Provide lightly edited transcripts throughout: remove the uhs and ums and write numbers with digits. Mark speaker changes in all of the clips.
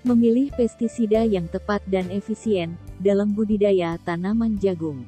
Speaker 1: Memilih pestisida yang tepat dan efisien dalam budidaya tanaman jagung.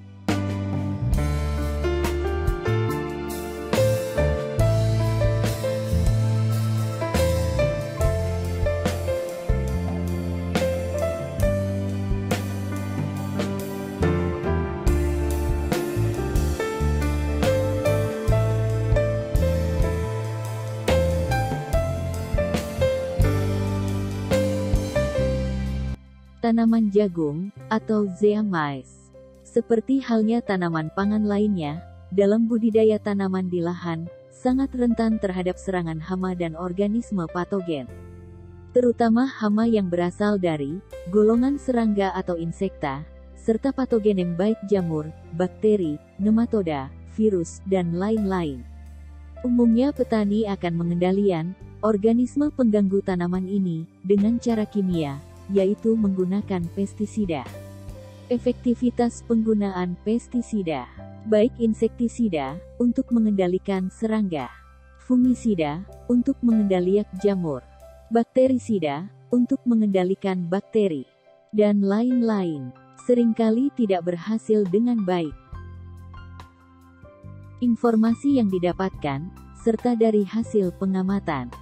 Speaker 1: Tanaman jagung, atau Zea mays. Seperti halnya tanaman pangan lainnya, dalam budidaya tanaman di lahan, sangat rentan terhadap serangan hama dan organisme patogen. Terutama hama yang berasal dari golongan serangga atau insekta, serta patogen yang baik jamur, bakteri, nematoda, virus, dan lain-lain. Umumnya petani akan mengendalikan organisme pengganggu tanaman ini dengan cara kimia, yaitu menggunakan pestisida. Efektivitas penggunaan pestisida, baik insektisida, untuk mengendalikan serangga, fungisida, untuk mengendalikan jamur, bakterisida, untuk mengendalikan bakteri, dan lain-lain, seringkali tidak berhasil dengan baik. Informasi yang didapatkan, serta dari hasil pengamatan.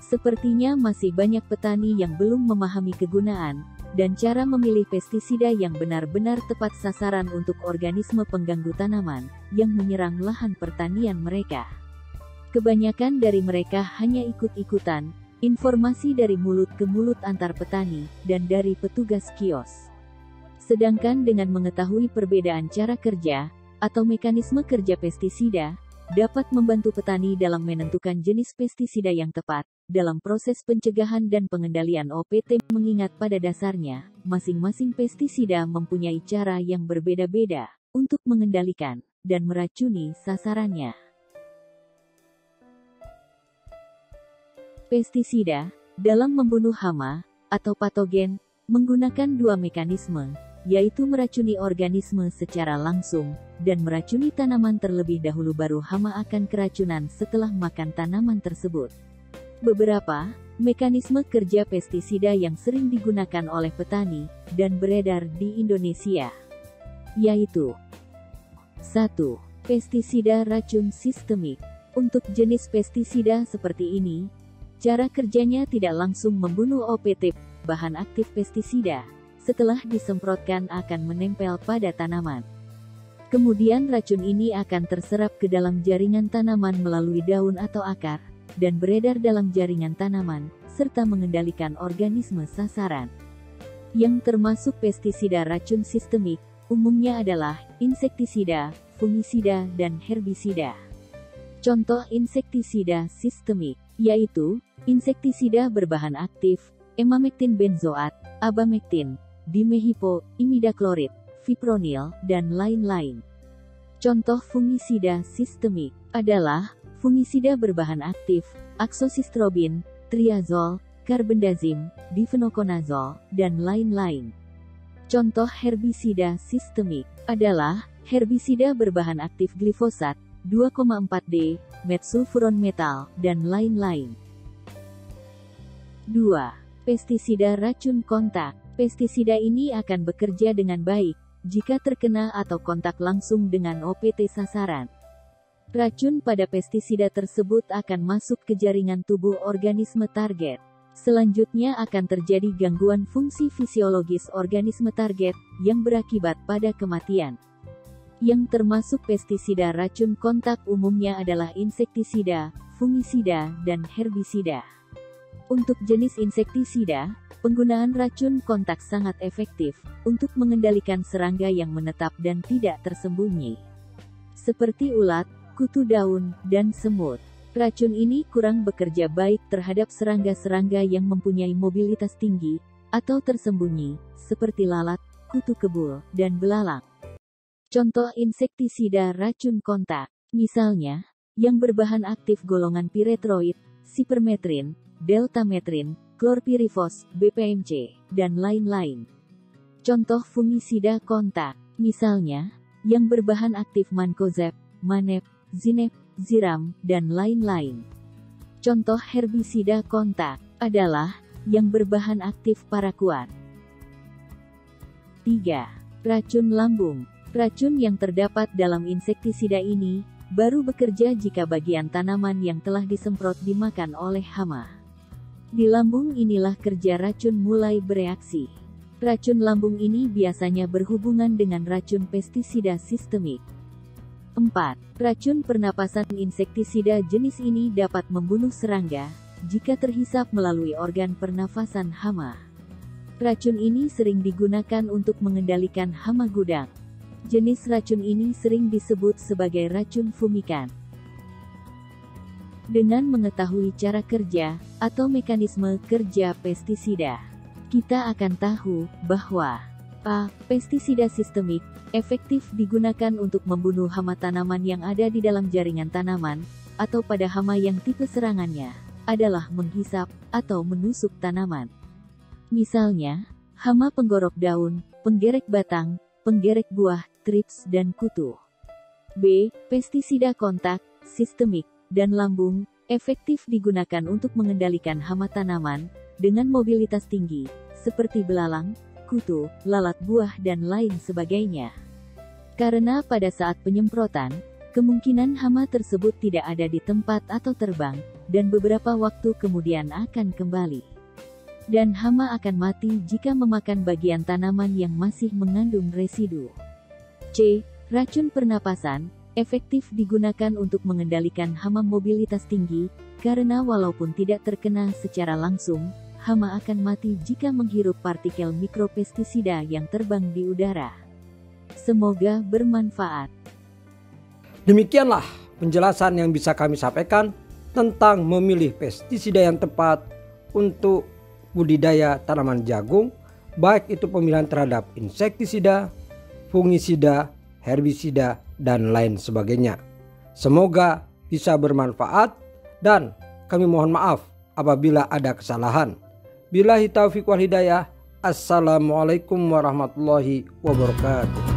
Speaker 1: Sepertinya masih banyak petani yang belum memahami kegunaan dan cara memilih pestisida yang benar-benar tepat sasaran untuk organisme pengganggu tanaman yang menyerang lahan pertanian mereka. Kebanyakan dari mereka hanya ikut-ikutan informasi dari mulut ke mulut antar petani dan dari petugas kios. Sedangkan dengan mengetahui perbedaan cara kerja atau mekanisme kerja pestisida, dapat membantu petani dalam menentukan jenis pestisida yang tepat dalam proses pencegahan dan pengendalian OPT, mengingat pada dasarnya, masing-masing pestisida mempunyai cara yang berbeda-beda untuk mengendalikan dan meracuni sasarannya. Pestisida, dalam membunuh hama atau patogen, menggunakan dua mekanisme, yaitu meracuni organisme secara langsung, dan meracuni tanaman terlebih dahulu baru hama akan keracunan setelah makan tanaman tersebut. Beberapa mekanisme kerja pestisida yang sering digunakan oleh petani dan beredar di Indonesia, yaitu 1. Pestisida racun sistemik. Untuk jenis pestisida seperti ini, cara kerjanya tidak langsung membunuh OPT, bahan aktif pestisida. Setelah disemprotkan akan menempel pada tanaman. Kemudian racun ini akan terserap ke dalam jaringan tanaman melalui daun atau akar, dan beredar dalam jaringan tanaman, serta mengendalikan organisme sasaran. Yang termasuk pestisida racun sistemik, umumnya adalah insektisida, fungisida, dan herbisida. Contoh insektisida sistemik, yaitu insektisida berbahan aktif, emamectin benzoat, abamectin, dimehipo, imidaklorid, fipronil, dan lain-lain. Contoh fungisida sistemik adalah fungisida berbahan aktif, aksosistrobin, triazol, karbendazim, difenokonazol, dan lain-lain. Contoh herbisida sistemik adalah herbisida berbahan aktif glifosat, 2,4-D, metsulfuron metal, dan lain-lain. 2. Pestisida racun kontak. Pestisida ini akan bekerja dengan baik jika terkena atau kontak langsung dengan OPT sasaran. Racun pada pestisida tersebut akan masuk ke jaringan tubuh organisme target. Selanjutnya akan terjadi gangguan fungsi fisiologis organisme target yang berakibat pada kematian. Yang termasuk pestisida racun kontak umumnya adalah insektisida, fungisida, dan herbisida. Untuk jenis insektisida, penggunaan racun kontak sangat efektif untuk mengendalikan serangga yang menetap dan tidak tersembunyi, seperti ulat, kutu daun, dan semut. Racun ini kurang bekerja baik terhadap serangga-serangga yang mempunyai mobilitas tinggi atau tersembunyi, seperti lalat, kutu kebul, dan belalang. Contoh insektisida racun kontak, misalnya, yang berbahan aktif golongan piretroid, sipermetrin, deltametrin, klorpirifos, BPMC, dan lain-lain. Contoh fungisida kontak, misalnya, yang berbahan aktif mancozeb, manep, zinep, ziram, dan lain-lain. Contoh herbisida kontak adalah yang berbahan aktif paraquat. 3. Racun lambung. Racun yang terdapat dalam insektisida ini baru bekerja jika bagian tanaman yang telah disemprot dimakan oleh hama. Di lambung inilah kerja racun mulai bereaksi. Racun lambung ini biasanya berhubungan dengan racun pestisida sistemik. 4. Racun pernapasan. Insektisida jenis ini dapat membunuh serangga jika terhisap melalui organ pernafasan hama. Racun ini sering digunakan untuk mengendalikan hama gudang. Jenis racun ini sering disebut sebagai racun fumikan. Dengan mengetahui cara kerja atau mekanisme kerja pestisida, kita akan tahu bahwa a. Pestisida sistemik efektif digunakan untuk membunuh hama tanaman yang ada di dalam jaringan tanaman, atau pada hama yang tipe serangannya adalah menghisap atau menusuk tanaman. Misalnya, hama penggorok daun, penggerek batang, penggerek buah, trips dan kutu. B. Pestisida kontak, sistemik, dan lambung efektif digunakan untuk mengendalikan hama tanaman dengan mobilitas tinggi, seperti belalang, kutu, lalat buah dan lain sebagainya. Karena pada saat penyemprotan, kemungkinan hama tersebut tidak ada di tempat atau terbang, dan beberapa waktu kemudian akan kembali. Dan hama akan mati jika memakan bagian tanaman yang masih mengandung residu. C. Racun pernapasan efektif digunakan untuk mengendalikan hama mobilitas tinggi, karena walaupun tidak terkena secara langsung, hama akan mati jika menghirup partikel mikropestisida yang terbang di udara. Semoga bermanfaat.
Speaker 2: Demikianlah penjelasan yang bisa kami sampaikan tentang memilih pestisida yang tepat untuk budidaya tanaman jagung, baik itu pemilihan terhadap insektisida, fungisida, herbisida, dan lain sebagainya. Semoga bisa bermanfaat dan kami mohon maaf apabila ada kesalahan. Billahi taufiq wal hidayah. Assalamualaikum warahmatullahi wabarakatuh.